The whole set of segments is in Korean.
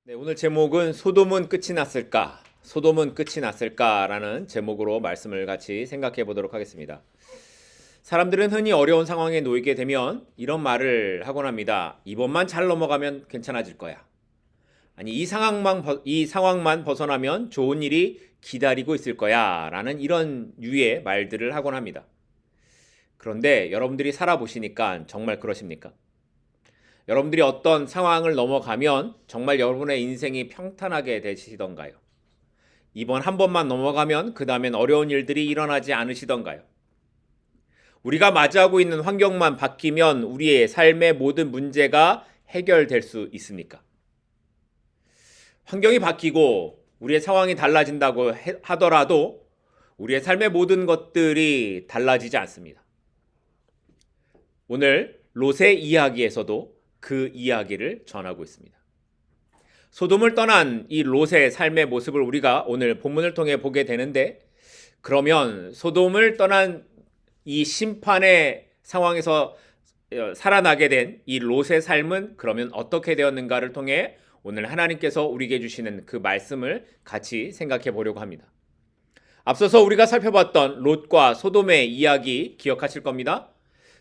네, 오늘 제목은 소돔은 끝이 났을까? 소돔은 끝이 났을까라는 제목으로 말씀을 같이 생각해 보도록 하겠습니다. 사람들은 흔히 어려운 상황에 놓이게 되면 이런 말을 하곤 합니다. 이번만 잘 넘어가면 괜찮아질 거야. 아니, 이 상황만 벗어나면 좋은 일이 기다리고 있을 거야. 라는 이런 유의 말들을 하곤 합니다. 그런데 여러분들이 살아보시니까 정말 그러십니까? 여러분들이 어떤 상황을 넘어가면 정말 여러분의 인생이 평탄하게 되시던가요? 이번 한 번만 넘어가면 그 다음엔 어려운 일들이 일어나지 않으시던가요? 우리가 맞이하고 있는 환경만 바뀌면 우리의 삶의 모든 문제가 해결될 수 있습니까? 환경이 바뀌고 우리의 상황이 달라진다고 하더라도 우리의 삶의 모든 것들이 달라지지 않습니다. 오늘 롯의 이야기에서도 그 이야기를 전하고 있습니다. 소돔을 떠난 이 롯의 삶의 모습을 우리가 오늘 본문을 통해 보게 되는데, 그러면 소돔을 떠난 이 심판의 상황에서 살아나게 된 이 롯의 삶은 그러면 어떻게 되었는가를 통해 오늘 하나님께서 우리에게 주시는 그 말씀을 같이 생각해 보려고 합니다. 앞서서 우리가 살펴봤던 롯과 소돔의 이야기 기억하실 겁니다.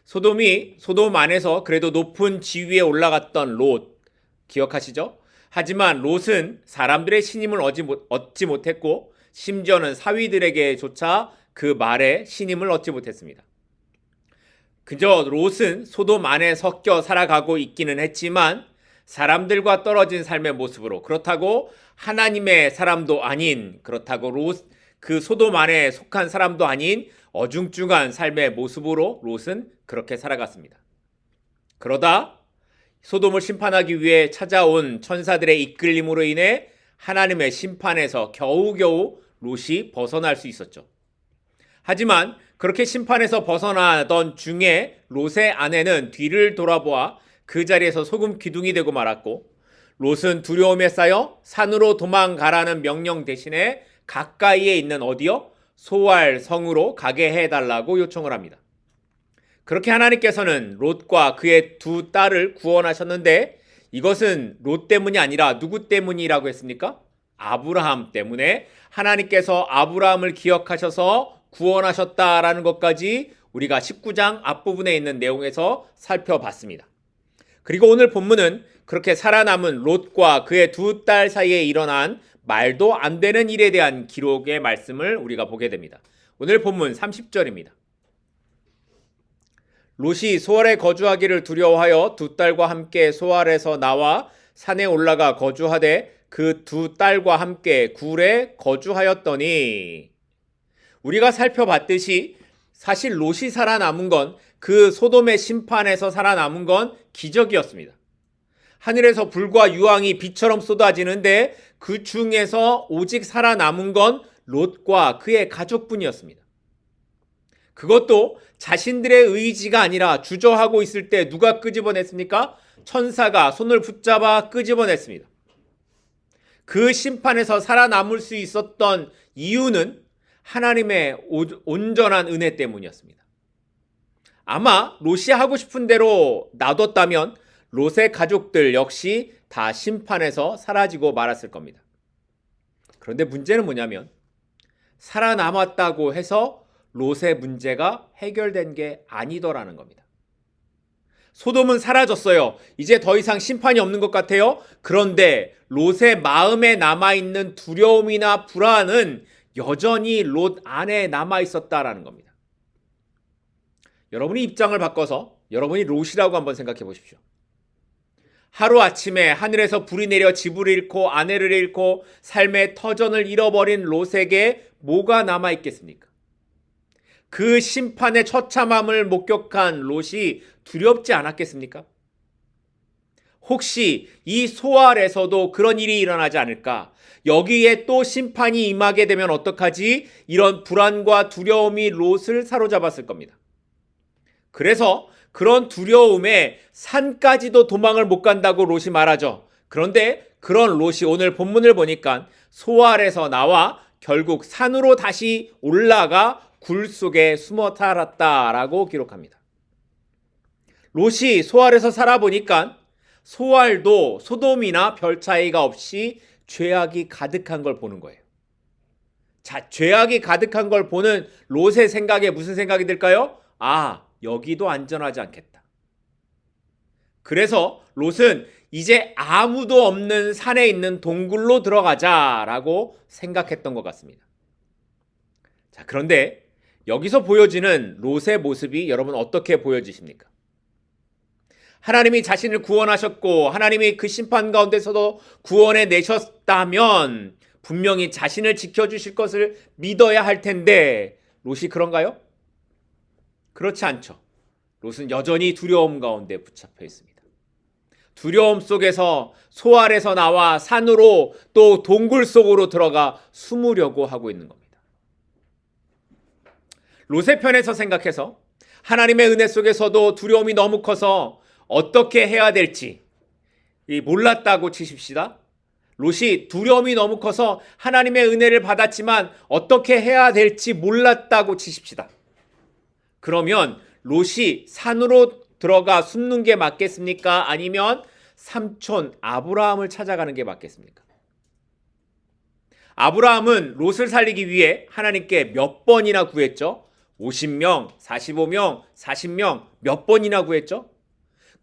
소돔 안에서 그래도 높은 지위에 올라갔던 롯 기억하시죠? 하지만 롯은 사람들의 신임을 얻지 못했고 심지어는 사위들에게조차 그 말에 신임을 얻지 못했습니다. 그저 롯은 소돔 안에 섞여 살아가고 있기는 했지만 사람들과 떨어진 삶의 모습으로, 그렇다고 하나님의 사람도 아닌, 그렇다고 그 소돔 안에 속한 사람도 아닌 어중중한 삶의 모습으로 롯은 그렇게 살아갔습니다. 그러다 소돔을 심판하기 위해 찾아온 천사들의 이끌림으로 인해 하나님의 심판에서 겨우겨우 롯이 벗어날 수 있었죠. 하지만 그렇게 심판에서 벗어나던 중에 롯의 아내는 뒤를 돌아보아 그 자리에서 소금 기둥이 되고 말았고, 롯은 두려움에 쌓여 산으로 도망가라는 명령 대신에 가까이에 있는 어디요? 소알 성으로 가게 해달라고 요청을 합니다. 그렇게 하나님께서는 롯과 그의 두 딸을 구원하셨는데, 이것은 롯 때문이 아니라 누구 때문이라고 했습니까? 아브라함 때문에 하나님께서 아브라함을 기억하셔서 구원하셨다라는 것까지 우리가 19장 앞부분에 있는 내용에서 살펴봤습니다. 그리고 오늘 본문은 그렇게 살아남은 롯과 그의 두 딸 사이에 일어난 말도 안 되는 일에 대한 기록의 말씀을 우리가 보게 됩니다. 오늘 본문 30절입니다. 롯이 소알에 거주하기를 두려워하여 두 딸과 함께 소알에서 나와 산에 올라가 거주하되 그 두 딸과 함께 굴에 거주하였더니, 우리가 살펴봤듯이 사실 롯이 살아남은 건, 그 소돔의 심판에서 살아남은 건 기적이었습니다. 하늘에서 불과 유황이 비처럼 쏟아지는데 그 중에서 오직 살아남은 건 롯과 그의 가족뿐이었습니다. 그것도 자신들의 의지가 아니라 주저하고 있을 때 누가 끄집어냈습니까? 천사가 손을 붙잡아 끄집어냈습니다. 그 심판에서 살아남을 수 있었던 이유는 하나님의 온전한 은혜 때문이었습니다. 아마 롯이 하고 싶은 대로 놔뒀다면 롯의 가족들 역시 다 심판에서 사라지고 말았을 겁니다. 그런데 문제는 뭐냐면, 살아남았다고 해서 롯의 문제가 해결된 게 아니더라는 겁니다. 소돔은 사라졌어요. 이제 더 이상 심판이 없는 것 같아요. 그런데 롯의 마음에 남아있는 두려움이나 불안은 여전히 롯 안에 남아있었다라는 겁니다. 여러분이 입장을 바꿔서 여러분이 롯이라고 한번 생각해 보십시오. 하루아침에 하늘에서 불이 내려 집을 잃고 아내를 잃고 삶의 터전을 잃어버린 롯에게 뭐가 남아있겠습니까? 그 심판의 처참함을 목격한 롯이 두렵지 않았겠습니까? 혹시 이 소알에서도 그런 일이 일어나지 않을까? 여기에 또 심판이 임하게 되면 어떡하지? 이런 불안과 두려움이 롯을 사로잡았을 겁니다. 그래서 그런 두려움에 산까지도 도망을 못 간다고 롯이 말하죠. 그런데 그런 롯이 오늘 본문을 보니까 소알에서 나와 결국 산으로 다시 올라가 굴 속에 숨어 살았다라고 기록합니다. 롯이 소알에서 살아보니까 소알도 소돔이나 별 차이가 없이 죄악이 가득한 걸 보는 거예요. 자, 죄악이 가득한 걸 보는 롯의 생각에 무슨 생각이 들까요? 아, 여기도 안전하지 않겠다. 그래서 롯은 이제 아무도 없는 산에 있는 동굴로 들어가자라고 생각했던 것 같습니다. 자, 그런데 여기서 보여지는 롯의 모습이 여러분 어떻게 보여지십니까? 하나님이 자신을 구원하셨고 하나님이 그 심판 가운데서도 구원해 내셨다면 분명히 자신을 지켜주실 것을 믿어야 할 텐데 롯이 그런가요? 그렇지 않죠. 롯은 여전히 두려움 가운데 붙잡혀 있습니다. 두려움 속에서 소알에서 나와 산으로 또 동굴 속으로 들어가 숨으려고 하고 있는 겁니다. 롯의 편에서 생각해서 하나님의 은혜 속에서도 두려움이 너무 커서 어떻게 해야 될지 몰랐다고 치십시다. 롯이 두려움이 너무 커서 하나님의 은혜를 받았지만 어떻게 해야 될지 몰랐다고 치십시다. 그러면 롯이 산으로 들어가 숨는 게 맞겠습니까? 아니면 삼촌 아브라함을 찾아가는 게 맞겠습니까? 아브라함은 롯을 살리기 위해 하나님께 몇 번이나 구했죠? 50명, 45명, 40명 몇 번이나 구했죠?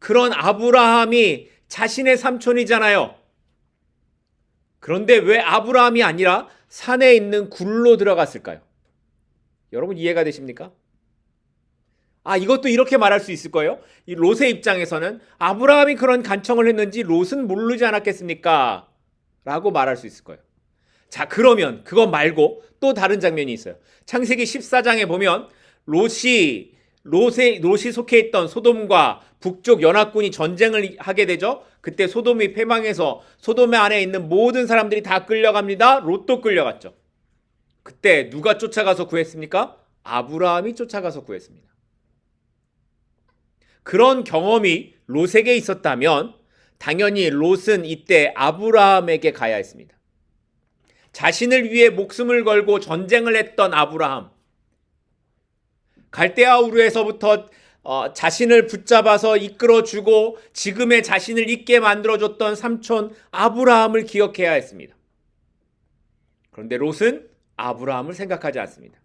그런 아브라함이 자신의 삼촌이잖아요. 그런데 왜 아브라함이 아니라 산에 있는 굴로 들어갔을까요? 여러분 이해가 되십니까? 이것도 이렇게 말할 수 있을 거예요. 이 롯의 입장에서는 아브라함이 그런 간청을 했는지 롯은 모르지 않았겠습니까? 라고 말할 수 있을 거예요. 자, 그러면 그거 말고 또 다른 장면이 있어요. 창세기 14장에 보면 롯이 속해 있던 소돔과 북쪽 연합군이 전쟁을 하게 되죠. 그때 소돔이 패망해서 소돔 안에 있는 모든 사람들이 다 끌려갑니다. 롯도 끌려갔죠. 그때 누가 쫓아가서 구했습니까? 아브라함이 쫓아가서 구했습니다. 그런 경험이 롯에게 있었다면 당연히 롯은 이때 아브라함에게 가야 했습니다. 자신을 위해 목숨을 걸고 전쟁을 했던 아브라함, 갈대아 우르에서부터 자신을 붙잡아서 이끌어주고 지금의 자신을 있게 만들어줬던 삼촌 아브라함을 기억해야 했습니다. 그런데 롯은 아브라함을 생각하지 않습니다.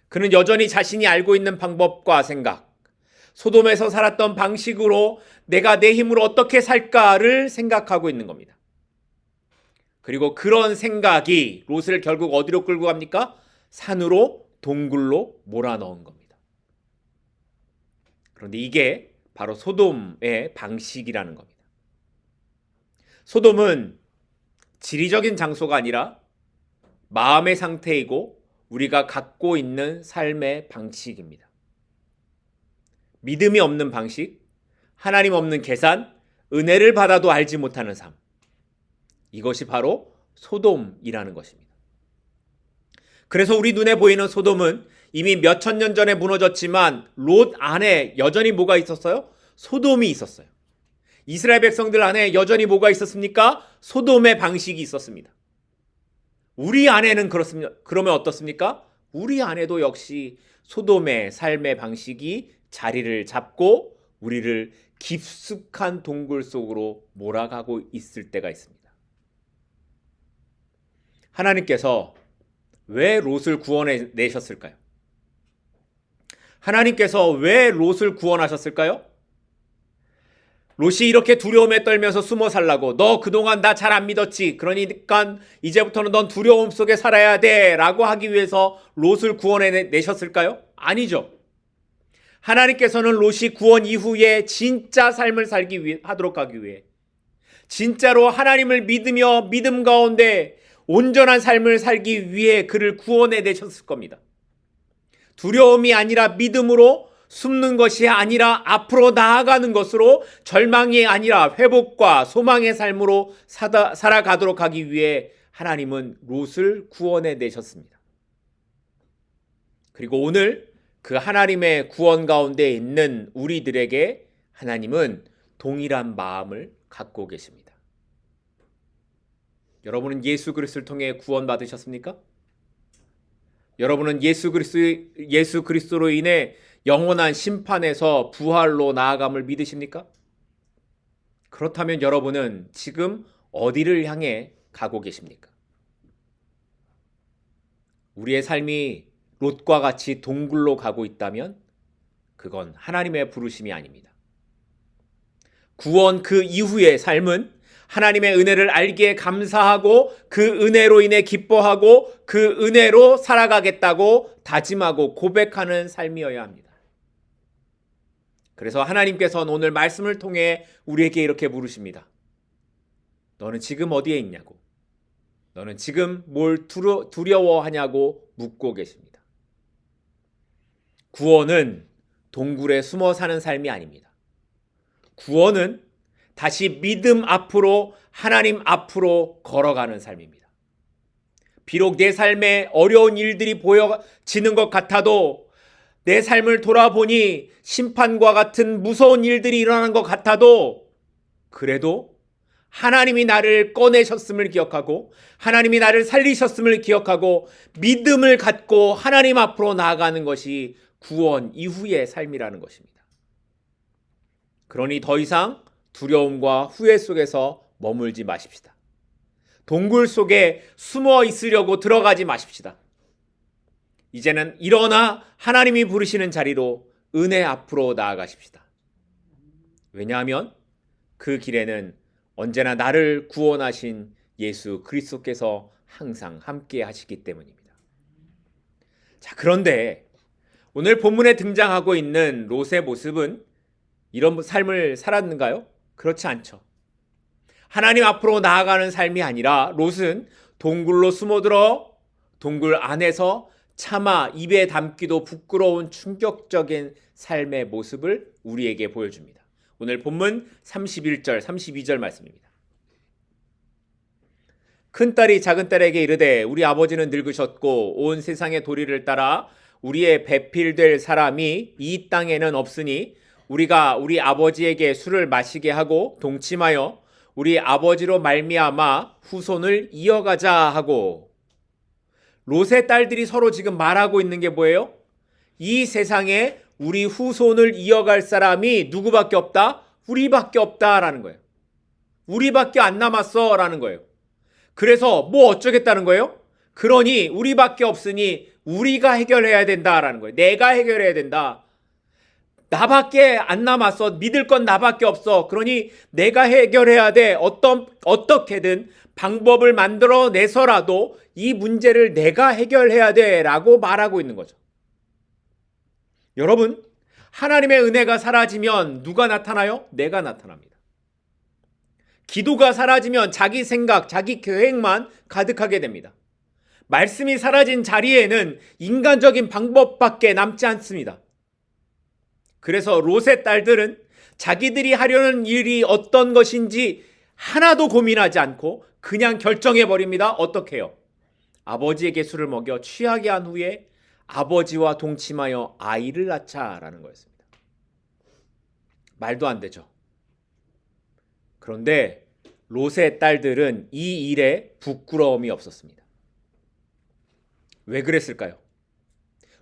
그는 여전히 자신이 알고 있는 방법과 생각, 소돔에서 살았던 방식으로 내가 내 힘으로 어떻게 살까를 생각하고 있는 겁니다. 그리고 그런 생각이 롯을 결국 어디로 끌고 갑니까? 산으로, 동굴로 몰아넣은 겁니다. 그런데 이게 바로 소돔의 방식이라는 겁니다. 소돔은 지리적인 장소가 아니라 마음의 상태이고 우리가 갖고 있는 삶의 방식입니다. 믿음이 없는 방식, 하나님 없는 계산, 은혜를 받아도 알지 못하는 삶. 이것이 바로 소돔이라는 것입니다. 그래서 우리 눈에 보이는 소돔은 이미 몇천 년 전에 무너졌지만 롯 안에 여전히 뭐가 있었어요? 소돔이 있었어요. 이스라엘 백성들 안에 여전히 뭐가 있었습니까? 소돔의 방식이 있었습니다. 우리 안에는 그렇습니다. 그러면 어떻습니까? 우리 안에도 역시 소돔의 삶의 방식이 자리를 잡고 우리를 깊숙한 동굴 속으로 몰아가고 있을 때가 있습니다. 하나님께서 왜 롯을 구원해 내셨을까요? 하나님께서 왜 롯을 구원하셨을까요? 롯이 이렇게 두려움에 떨면서 숨어 살라고, 너 그동안 나 잘 안 믿었지, 그러니까 이제부터는 넌 두려움 속에 살아야 돼 라고 하기 위해서 롯을 구원해 내셨을까요? 아니죠. 하나님께서는 롯이 구원 이후에 진짜 삶을 하도록 하기 위해, 진짜로 하나님을 믿으며 믿음 가운데 온전한 삶을 살기 위해 그를 구원해 내셨을 겁니다. 두려움이 아니라 믿음으로, 숨는 것이 아니라 앞으로 나아가는 것으로, 절망이 아니라 회복과 소망의 삶으로 살아가도록 하기 위해 하나님은 롯을 구원해 내셨습니다. 그리고 오늘 그 하나님의 구원 가운데 있는 우리들에게 하나님은 동일한 마음을 갖고 계십니다. 여러분은 예수 그리스도를 통해 구원 받으셨습니까? 여러분은 예수 그리스도로 인해 영원한 심판에서 부활로 나아감을 믿으십니까? 그렇다면 여러분은 지금 어디를 향해 가고 계십니까? 우리의 삶이 롯과 같이 동굴로 가고 있다면 그건 하나님의 부르심이 아닙니다. 구원 그 이후의 삶은 하나님의 은혜를 알기에 감사하고 그 은혜로 인해 기뻐하고 그 은혜로 살아가겠다고 다짐하고 고백하는 삶이어야 합니다. 그래서 하나님께서는 오늘 말씀을 통해 우리에게 이렇게 물으십니다. 너는 지금 어디에 있냐고? 너는 지금 뭘 두려워하냐고 묻고 계십니다. 구원은 동굴에 숨어 사는 삶이 아닙니다. 구원은 다시 믿음 앞으로 하나님 앞으로 걸어가는 삶입니다. 비록 내 삶에 어려운 일들이 보여지는 것 같아도 내 삶을 돌아보니 심판과 같은 무서운 일들이 일어나는 것 같아도 그래도 하나님이 나를 꺼내셨음을 기억하고 하나님이 나를 살리셨음을 기억하고 믿음을 갖고 하나님 앞으로 나아가는 것이 구원 이후의 삶이라는 것입니다. 그러니 더 이상 두려움과 후회 속에서 머물지 마십시다. 동굴 속에 숨어 있으려고 들어가지 마십시다. 이제는 일어나 하나님이 부르시는 자리로 은혜 앞으로 나아가십시다. 왜냐하면 그 길에는 언제나 나를 구원하신 예수 그리스도께서 항상 함께 하시기 때문입니다. 자, 그런데 오늘 본문에 등장하고 있는 롯의 모습은 이런 삶을 살았는가요? 그렇지 않죠. 하나님 앞으로 나아가는 삶이 아니라 롯은 동굴로 숨어들어 동굴 안에서 차마 입에 담기도 부끄러운 충격적인 삶의 모습을 우리에게 보여줍니다. 오늘 본문 31절, 32절 말씀입니다. 큰딸이 작은딸에게 이르되 우리 아버지는 늙으셨고 온 세상의 도리를 따라 우리의 배필될 사람이 이 땅에는 없으니 우리가 우리 아버지에게 술을 마시게 하고 동침하여 우리 아버지로 말미암아 후손을 이어가자 하고. 롯의 딸들이 서로 지금 말하고 있는 게 뭐예요? 이 세상에 우리 후손을 이어갈 사람이 누구밖에 없다? 우리밖에 없다라는 거예요. 우리밖에 안 남았어 라는 거예요. 그래서 뭐 어쩌겠다는 거예요? 그러니 우리밖에 없으니 우리가 해결해야 된다라는 거예요. 내가 해결해야 된다. 나밖에 안 남았어. 믿을 건 나밖에 없어. 그러니 내가 해결해야 돼. 어떻게든 방법을 만들어내서라도 이 문제를 내가 해결해야 돼 라고 말하고 있는 거죠. 여러분, 하나님의 은혜가 사라지면 누가 나타나요? 내가 나타납니다. 기도가 사라지면 자기 생각, 자기 계획만 가득하게 됩니다. 말씀이 사라진 자리에는 인간적인 방법밖에 남지 않습니다. 그래서 롯의 딸들은 자기들이 하려는 일이 어떤 것인지 하나도 고민하지 않고 그냥 결정해버립니다. 어떻게 해요? 아버지에게 술을 먹여 취하게 한 후에 아버지와 동침하여 아이를 낳자라는 거였습니다. 말도 안 되죠. 그런데 롯의 딸들은 이 일에 부끄러움이 없었습니다. 왜 그랬을까요?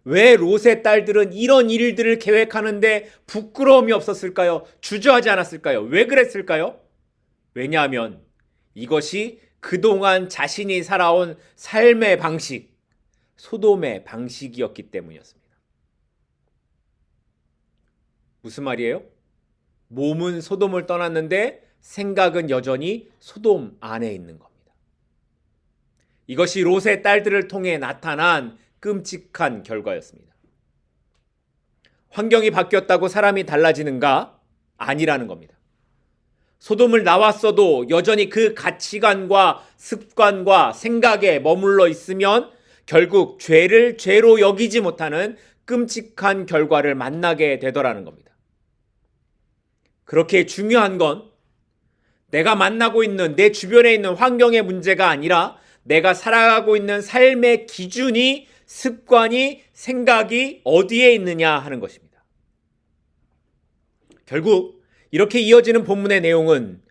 왜 롯의 딸들은 이런 일들을 계획하는데 부끄러움이 없었을까요? 주저하지 않았을까요? 왜 그랬을까요? 왜냐하면 이것이 그동안 자신이 살아온 삶의 방식, 소돔의 방식이었기 때문이었습니다. 무슨 말이에요? 몸은 소돔을 떠났는데 생각은 여전히 소돔 안에 있는 겁니다. 이것이 롯의 딸들을 통해 나타난 끔찍한 결과였습니다. 환경이 바뀌었다고 사람이 달라지는가? 아니라는 겁니다. 소돔을 나왔어도 여전히 그 가치관과 습관과 생각에 머물러 있으면 결국 죄를 죄로 여기지 못하는 끔찍한 결과를 만나게 되더라는 겁니다. 그렇게 중요한 건 내가 만나고 있는 내 주변에 있는 환경의 문제가 아니라 내가 살아가고 있는 삶의 기준이, 습관이, 생각이 어디에 있느냐 하는 것입니다. 결국 이렇게 이어지는 본문의 내용은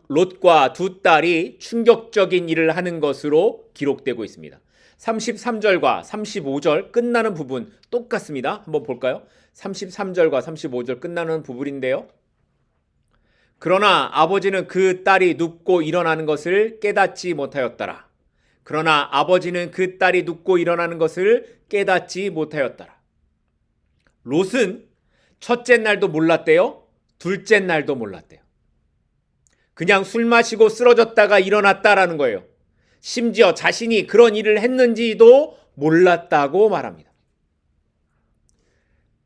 롯과 두 딸이 충격적인 일을 하는 것으로 기록되고 있습니다. 33절과 35절 끝나는 부분 똑같습니다. 한번 볼까요? 33절과 35절 끝나는 부분인데요. 그러나 아버지는 그 딸이 눕고 일어나는 것을 깨닫지 못하였더라. 그러나 아버지는 그 딸이 눕고 일어나는 것을 깨닫지 못하였더라. 롯은 첫째 날도 몰랐대요. 둘째 날도 몰랐대요. 그냥 술 마시고 쓰러졌다가 일어났다라는 거예요. 심지어 자신이 그런 일을 했는지도 몰랐다고 말합니다.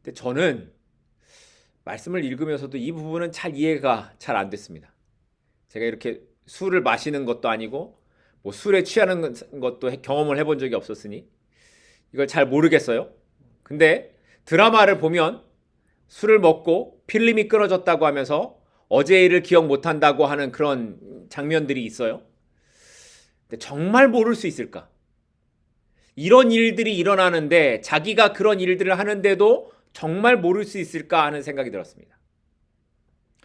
근데 저는 말씀을 읽으면서도 이 부분은 잘 이해가 잘 안 됐습니다. 제가 이렇게 술을 마시는 것도 아니고 뭐 술에 취하는 것도 경험을 해본 적이 없었으니 이걸 잘 모르겠어요. 근데 드라마를 보면 술을 먹고 필름이 끊어졌다고 하면서 어제 일을 기억 못한다고 하는 그런 장면들이 있어요. 근데 정말 모를 수 있을까? 이런 일들이 일어나는데 자기가 그런 일들을 하는데도 정말 모를 수 있을까 하는 생각이 들었습니다.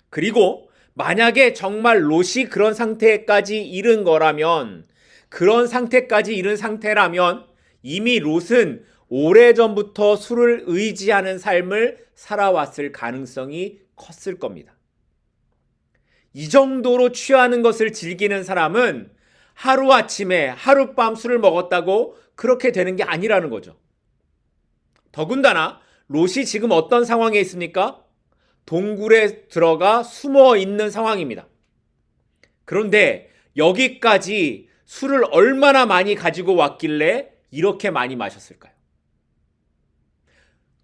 그리고 만약에 정말 롯이 그런 상태까지 이른 거라면, 그런 상태까지 이른 상태라면 이미 롯은 오래전부터 술을 의지하는 삶을 살아왔을 가능성이 컸을 겁니다. 이 정도로 취하는 것을 즐기는 사람은 하루아침에 하룻밤 술을 먹었다고 그렇게 되는 게 아니라는 거죠. 더군다나 롯이 지금 어떤 상황에 있습니까? 동굴에 들어가 숨어 있는 상황입니다. 그런데 여기까지 술을 얼마나 많이 가지고 왔길래 이렇게 많이 마셨을까요?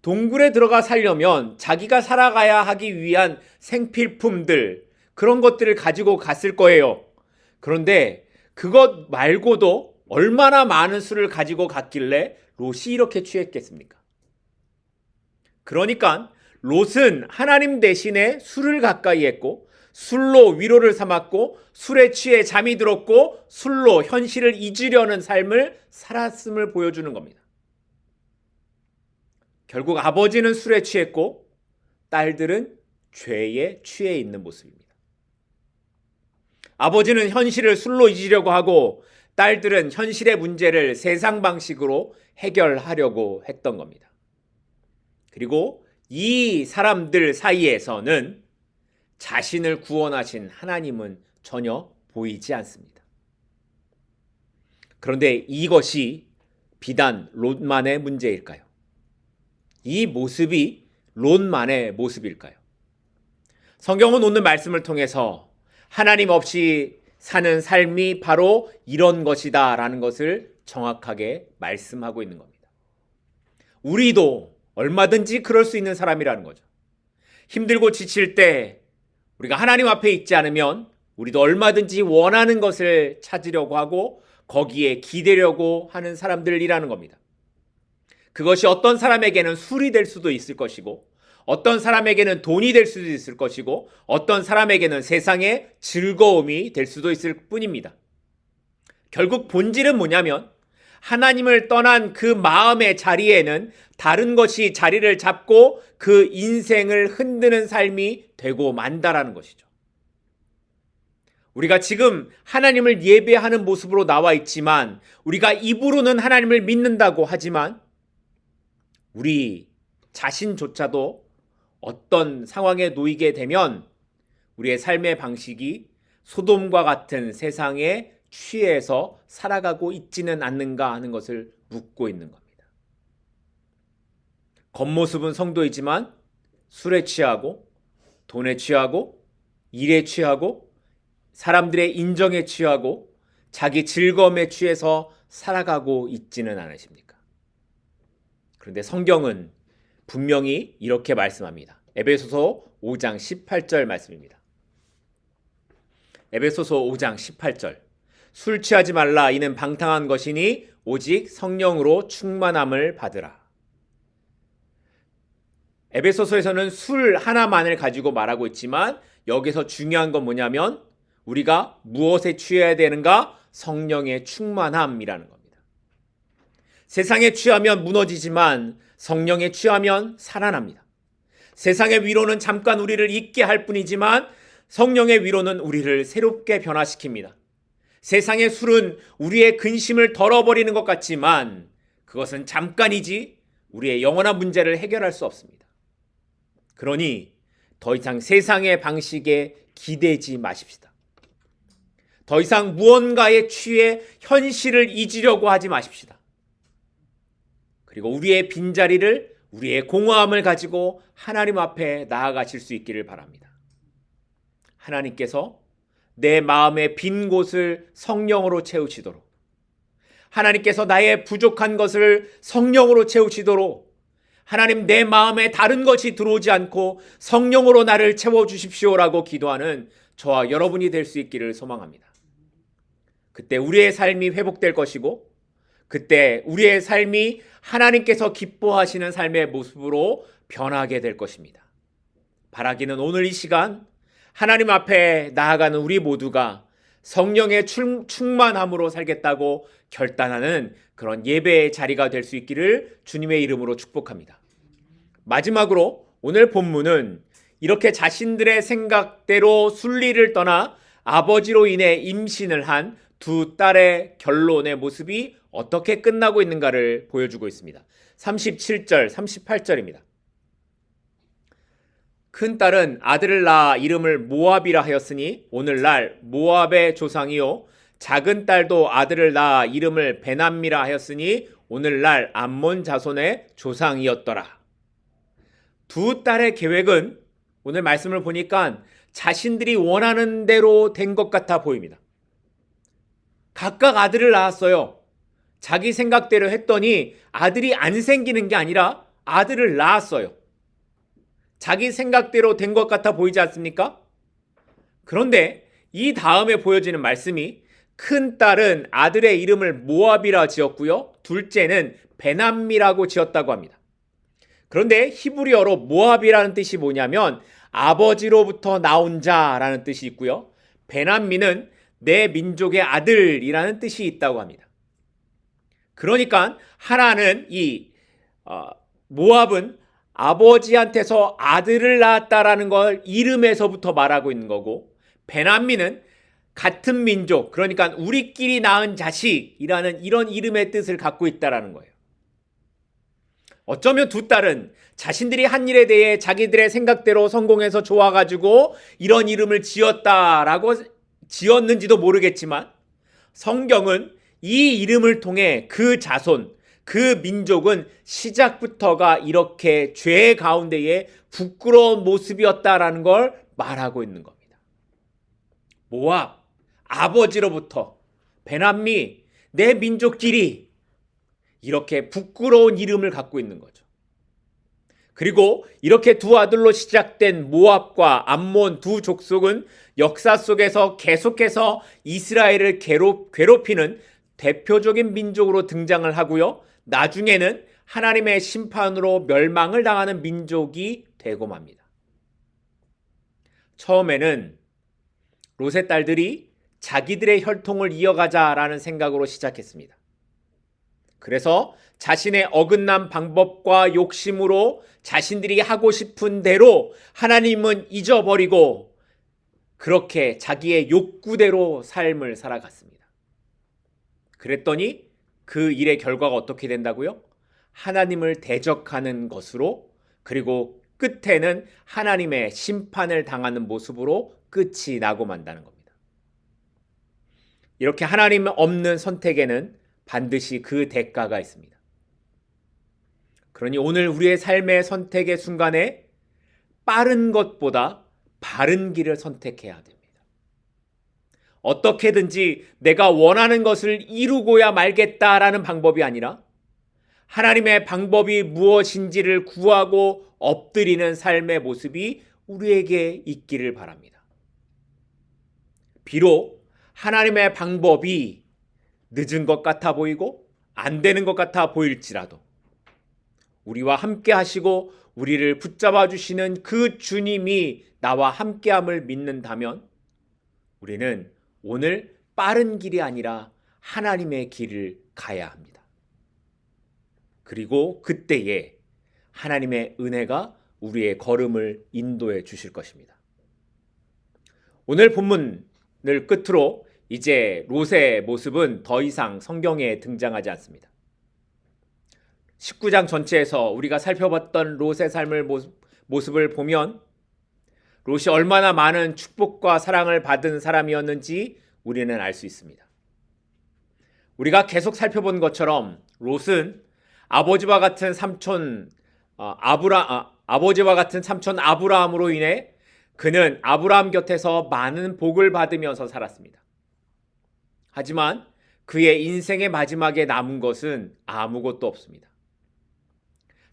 동굴에 들어가 살려면 자기가 살아가야 하기 위한 생필품들, 그런 것들을 가지고 갔을 거예요. 그런데 그것 말고도 얼마나 많은 술을 가지고 갔길래 롯이 이렇게 취했겠습니까? 그러니까 롯은 하나님 대신에 술을 가까이 했고, 술로 위로를 삼았고, 술에 취해 잠이 들었고, 술로 현실을 잊으려는 삶을 살았음을 보여주는 겁니다. 결국 아버지는 술에 취했고 딸들은 죄에 취해 있는 모습입니다. 아버지는 현실을 술로 잊으려고 하고 딸들은 현실의 문제를 세상 방식으로 해결하려고 했던 겁니다. 그리고 이 사람들 사이에서는 자신을 구원하신 하나님은 전혀 보이지 않습니다. 그런데 이것이 비단 롯만의 문제일까요? 이 모습이 롯만의 모습일까요? 성경은 오늘 말씀을 통해서 하나님 없이 사는 삶이 바로 이런 것이다 라는 것을 정확하게 말씀하고 있는 겁니다. 우리도 얼마든지 그럴 수 있는 사람이라는 거죠. 힘들고 지칠 때 우리가 하나님 앞에 있지 않으면 우리도 얼마든지 원하는 것을 찾으려고 하고 거기에 기대려고 하는 사람들이라는 겁니다. 그것이 어떤 사람에게는 술이 될 수도 있을 것이고, 어떤 사람에게는 돈이 될 수도 있을 것이고, 어떤 사람에게는 세상의 즐거움이 될 수도 있을 뿐입니다. 결국 본질은 뭐냐면 하나님을 떠난 그 마음의 자리에는 다른 것이 자리를 잡고 그 인생을 흔드는 삶이 되고 만다라는 것이죠. 우리가 지금 하나님을 예배하는 모습으로 나와 있지만, 우리가 입으로는 하나님을 믿는다고 하지만 우리 자신조차도 어떤 상황에 놓이게 되면 우리의 삶의 방식이 소돔과 같은 세상에 취해서 살아가고 있지는 않는가 하는 것을 묻고 있는 겁니다. 겉모습은 성도이지만 술에 취하고 돈에 취하고 일에 취하고 사람들의 인정에 취하고 자기 즐거움에 취해서 살아가고 있지는 않으십니까? 그런데 성경은 분명히 이렇게 말씀합니다. 에베소서 5장 18절 말씀입니다. 에베소서 5장 18절. 술 취하지 말라. 이는 방탕한 것이니 오직 성령으로 충만함을 받으라. 에베소서에서는 술 하나만을 가지고 말하고 있지만 여기서 중요한 건 뭐냐면 우리가 무엇에 취해야 되는가? 성령의 충만함이라는 겁니다. 세상에 취하면 무너지지만 성령에 취하면 살아납니다. 세상의 위로는 잠깐 우리를 잊게 할 뿐이지만 성령의 위로는 우리를 새롭게 변화시킵니다. 세상의 술은 우리의 근심을 덜어버리는 것 같지만 그것은 잠깐이지 우리의 영원한 문제를 해결할 수 없습니다. 그러니 더 이상 세상의 방식에 기대지 마십시다. 더 이상 무언가에 취해 현실을 잊으려고 하지 마십시다. 그리고 우리의 빈자리를, 우리의 공허함을 가지고 하나님 앞에 나아가실 수 있기를 바랍니다. 하나님께서 내 마음의 빈 곳을 성령으로 채우시도록, 하나님께서 나의 부족한 것을 성령으로 채우시도록, 하나님 내 마음에 다른 것이 들어오지 않고 성령으로 나를 채워주십시오라고 기도하는 저와 여러분이 될 수 있기를 소망합니다. 그때 우리의 삶이 회복될 것이고, 그때 우리의 삶이 하나님께서 기뻐하시는 삶의 모습으로 변하게 될 것입니다. 바라기는 오늘 이 시간 하나님 앞에 나아가는 우리 모두가 성령의 충만함으로 살겠다고 결단하는 그런 예배의 자리가 될 수 있기를 주님의 이름으로 축복합니다. 마지막으로 오늘 본문은 이렇게 자신들의 생각대로 순리를 떠나 아버지로 인해 임신을 한 두 딸의 결론의 모습이 어떻게 끝나고 있는가를 보여주고 있습니다. 37절, 38절입니다. 큰 딸은 아들을 낳아 이름을 모압이라 하였으니 오늘날 모압의 조상이요, 작은 딸도 아들을 낳아 이름을 베남미라 하였으니 오늘날 암몬 자손의 조상이었더라. 두 딸의 계획은 오늘 말씀을 보니까 자신들이 원하는 대로 된 것 같아 보입니다. 각각 아들을 낳았어요. 자기 생각대로 했더니 아들이 안 생기는 게 아니라 아들을 낳았어요. 자기 생각대로 된 것 같아 보이지 않습니까? 그런데 이 다음에 보여지는 말씀이 큰 딸은 아들의 이름을 모압이라 지었고요, 둘째는 베남미라고 지었다고 합니다. 그런데 히브리어로 모압이라는 뜻이 뭐냐면 아버지로부터 나온 자라는 뜻이 있고요, 베남미는 내 민족의 아들이라는 뜻이 있다고 합니다. 그러니까 하나는 모압은 아버지한테서 아들을 낳았다라는 걸 이름에서부터 말하고 있는 거고, 베남미는 같은 민족, 그러니까 우리끼리 낳은 자식이라는 이런 이름의 뜻을 갖고 있다라는 거예요. 어쩌면 두 딸은 자신들이 한 일에 대해 자기들의 생각대로 성공해서 좋아가지고 이런 이름을 지었는지도 모르겠지만, 성경은 이 이름을 통해 그 자손, 그 민족은 시작부터가 이렇게 죄 가운데에 부끄러운 모습이었다라는 걸 말하고 있는 겁니다. 모압, 아버지로부터, 베남미, 내 민족끼리 이렇게 부끄러운 이름을 갖고 있는 거죠. 그리고 이렇게 두 아들로 시작된 모압과 암몬 두 족속은 역사 속에서 계속해서 이스라엘을 괴롭히는 대표적인 민족으로 등장을 하고요, 나중에는 하나님의 심판으로 멸망을 당하는 민족이 되고 맙니다. 처음에는 롯의 딸들이 자기들의 혈통을 이어가자라는 생각으로 시작했습니다. 그래서 자신의 어긋난 방법과 욕심으로 자신들이 하고 싶은 대로 하나님은 잊어버리고 그렇게 자기의 욕구대로 삶을 살아갔습니다. 그랬더니 그 일의 결과가 어떻게 된다고요? 하나님을 대적하는 것으로, 그리고 끝에는 하나님의 심판을 당하는 모습으로 끝이 나고 만다는 겁니다. 이렇게 하나님 없는 선택에는 반드시 그 대가가 있습니다. 그러니 오늘 우리의 삶의 선택의 순간에 빠른 것보다 바른 길을 선택해야 됩니다. 어떻게든지 내가 원하는 것을 이루고야 말겠다라는 방법이 아니라 하나님의 방법이 무엇인지를 구하고 엎드리는 삶의 모습이 우리에게 있기를 바랍니다. 비록 하나님의 방법이 늦은 것 같아 보이고 안 되는 것 같아 보일지라도 우리와 함께 하시고 우리를 붙잡아 주시는 그 주님이 나와 함께함을 믿는다면 우리는 오늘 빠른 길이 아니라 하나님의 길을 가야 합니다. 그리고 그때에 하나님의 은혜가 우리의 걸음을 인도해 주실 것입니다. 오늘 본문을 끝으로 이제 롯의 모습은 더 이상 성경에 등장하지 않습니다. 19장 전체에서 우리가 살펴봤던 롯의 삶을 모습을 보면 롯이 얼마나 많은 축복과 사랑을 받은 사람이었는지 우리는 알 수 있습니다. 우리가 계속 살펴본 것처럼 롯은 아버지와 같은 삼촌 아브라함으로 인해 그는 아브라함 곁에서 많은 복을 받으면서 살았습니다. 하지만 그의 인생의 마지막에 남은 것은 아무것도 없습니다.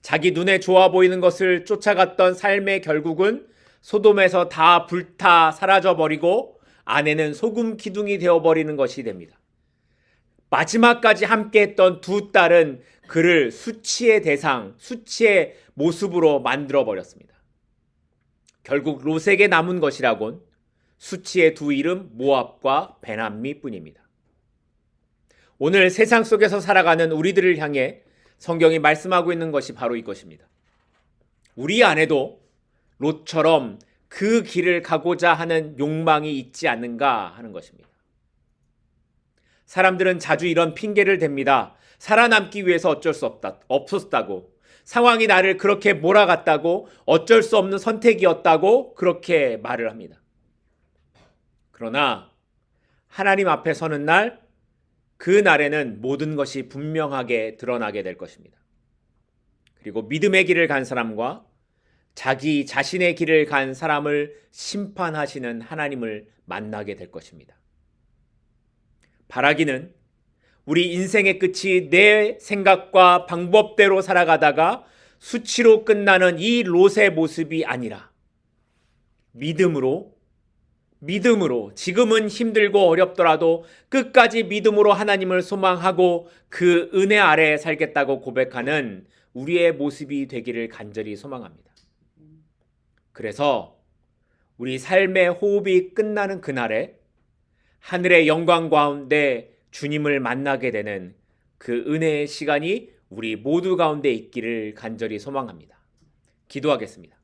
자기 눈에 좋아 보이는 것을 쫓아갔던 삶의 결국은 소돔에서 다 불타 사라져버리고 아내는 소금 기둥이 되어버리는 것이 됩니다. 마지막까지 함께했던 두 딸은 그를 수치의 대상, 수치의 모습으로 만들어버렸습니다. 결국 롯에게 남은 것이라곤 수치의 두 이름 모압과 베남미 뿐입니다. 오늘 세상 속에서 살아가는 우리들을 향해 성경이 말씀하고 있는 것이 바로 이것입니다. 우리 안에도 롯처럼 그 길을 가고자 하는 욕망이 있지 않는가 하는 것입니다. 사람들은 자주 이런 핑계를 댑니다. 살아남기 위해서 어쩔 수 없었다고, 상황이 나를 그렇게 몰아갔다고, 어쩔 수 없는 선택이었다고 그렇게 말을 합니다. 그러나 하나님 앞에 서는 날, 그 날에는 모든 것이 분명하게 드러나게 될 것입니다. 그리고 믿음의 길을 간 사람과 자기 자신의 길을 간 사람을 심판하시는 하나님을 만나게 될 것입니다. 바라기는 우리 인생의 끝이 내 생각과 방법대로 살아가다가 수치로 끝나는 이 롯의 모습이 아니라 믿음으로 지금은 힘들고 어렵더라도 끝까지 믿음으로 하나님을 소망하고 그 은혜 아래에 살겠다고 고백하는 우리의 모습이 되기를 간절히 소망합니다. 그래서 우리 삶의 호흡이 끝나는 그날에 하늘의 영광 가운데 주님을 만나게 되는 그 은혜의 시간이 우리 모두 가운데 있기를 간절히 소망합니다. 기도하겠습니다.